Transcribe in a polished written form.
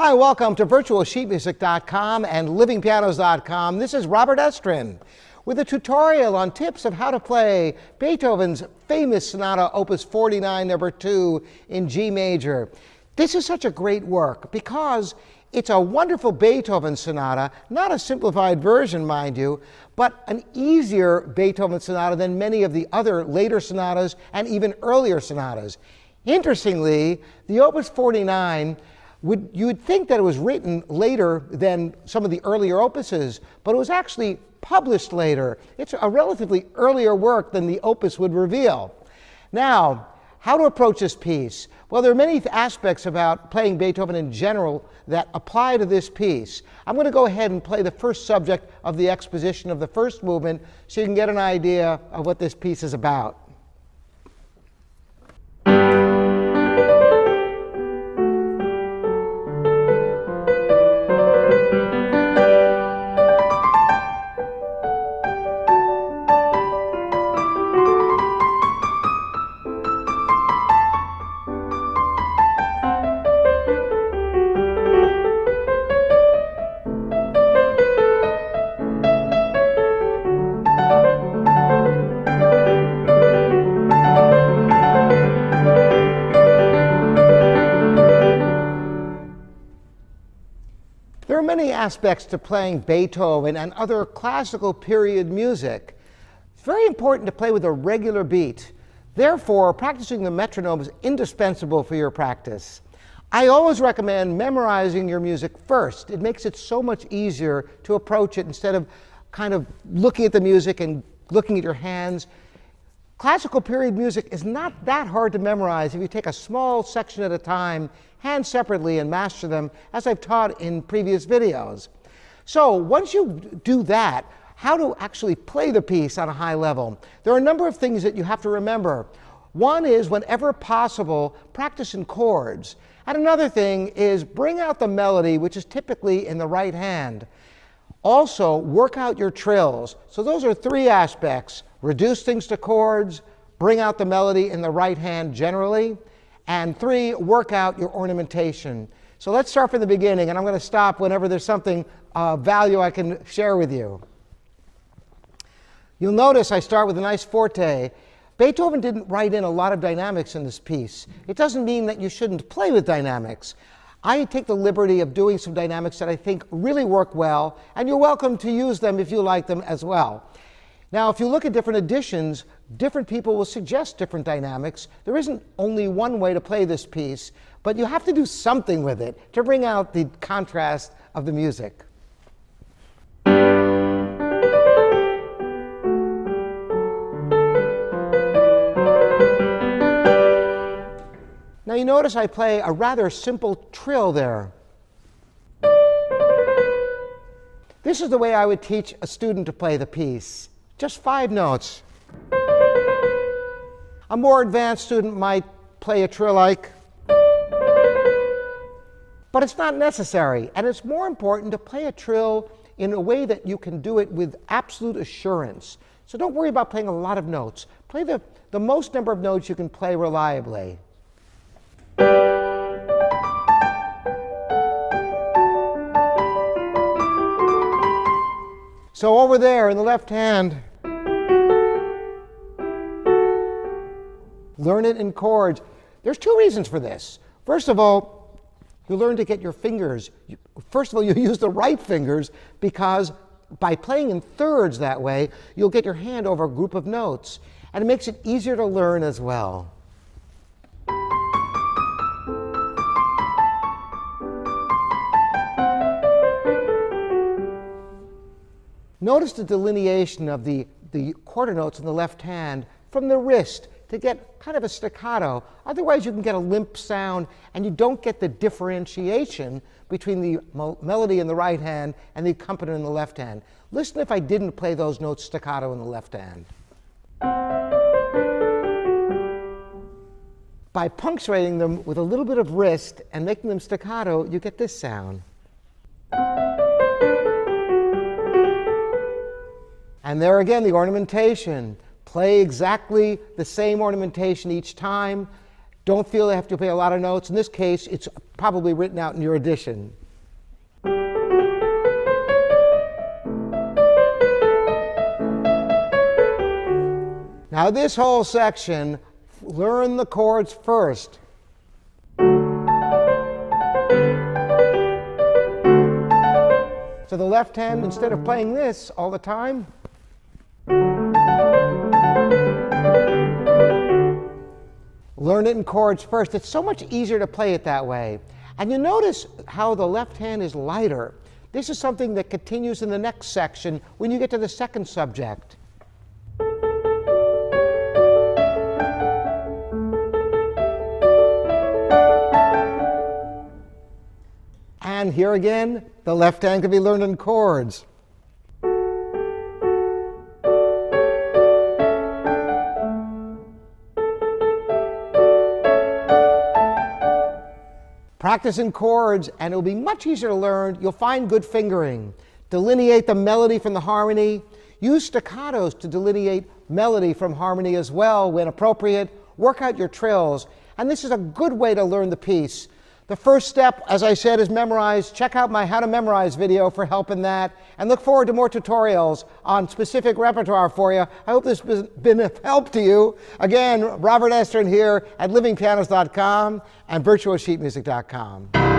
Hi, welcome to virtualsheetmusic.com and livingpianos.com. This is Robert Estrin with a tutorial on tips of how to play Beethoven's famous Sonata Opus 49, number 2 in G major. This is such a great work because it's a wonderful Beethoven sonata, not a simplified version, mind you, but an easier Beethoven sonata than many of the other later sonatas and even earlier sonatas. Interestingly, the Opus 49, you would think that it was written later than some of the earlier opuses, but it was actually published later. It's a relatively earlier work than the opus would reveal. Now, how to approach this piece? Well, there are many aspects about playing Beethoven in general that apply to this piece. I'm going to go ahead and play the first subject of the exposition of the first movement so you can get an idea of what this piece is about. There are many aspects to playing Beethoven and other classical period music. It's very important to play with a regular beat. Therefore, practicing the metronome is indispensable for your practice. I always recommend memorizing your music first. It makes it so much easier to approach it instead of kind of looking at the music and looking at your hands. Classical period music is not that hard to memorize if you take a small section at a time, hand separately, and master them, as I've taught in previous videos. So once you do that, how to actually play the piece on a high level? There are a number of things that you have to remember. One is, whenever possible, practice in chords. And another thing is bring out the melody, which is typically in the right hand. Also, work out your trills. So those are three aspects. Reduce things to chords, bring out the melody in the right hand generally, and 3, work out your ornamentation. So let's start from the beginning, and I'm going to stop whenever there's something of value I can share with you. You'll notice I start with a nice forte. Beethoven didn't write in a lot of dynamics in this piece. It doesn't mean that you shouldn't play with dynamics. I take the liberty of doing some dynamics that I think really work well, and you're welcome to use them if you like them as well. Now, if you look at different editions, different people will suggest different dynamics. There isn't only one way to play this piece, but you have to do something with it to bring out the contrast of the music. Now you notice I play a rather simple trill there. This is the way I would teach a student to play the piece. Just 5 notes. A more advanced student might play a trill like, but it's not necessary. And it's more important to play a trill in a way that you can do it with absolute assurance. So don't worry about playing a lot of notes. Play the most number of notes you can play reliably. So over there in the left hand, learn it in chords. There's 2 reasons for this. First of all, you learn to get your fingers. First of all, you use the right fingers because by playing in thirds that way, you'll get your hand over a group of notes. And it makes it easier to learn as well. Notice the delineation of the quarter notes in the left hand from the wrist to get kind of a staccato. Otherwise, you can get a limp sound, and you don't get the differentiation between the melody in the right hand and the accompaniment in the left hand. Listen if I didn't play those notes staccato in the left hand. By punctuating them with a little bit of wrist and making them staccato, you get this sound. And there again, the ornamentation. Play exactly the same ornamentation each time. don't feel they have to play a lot of notes. In this case, it's probably written out in your edition. Now this whole section, learn the chords first. So the left hand, instead of playing this all the time, learn it in chords first. It's so much easier to play it that way. And you notice how the left hand is lighter. This is something that continues in the next section when you get to the second subject. And here again, the left hand can be learned in chords. Practice in chords, and it'll be much easier to learn. You'll find good fingering. Delineate the melody from the harmony. Use staccatos to delineate melody from harmony as well when appropriate. Work out your trills. And this is a good way to learn the piece. The first step, as I said, is memorize. Check out my How to Memorize video for help in that. And look forward to more tutorials on specific repertoire for you. I hope this has been of help to you. Again, Robert Estrin here at livingpianos.com and virtuosheetmusic.com.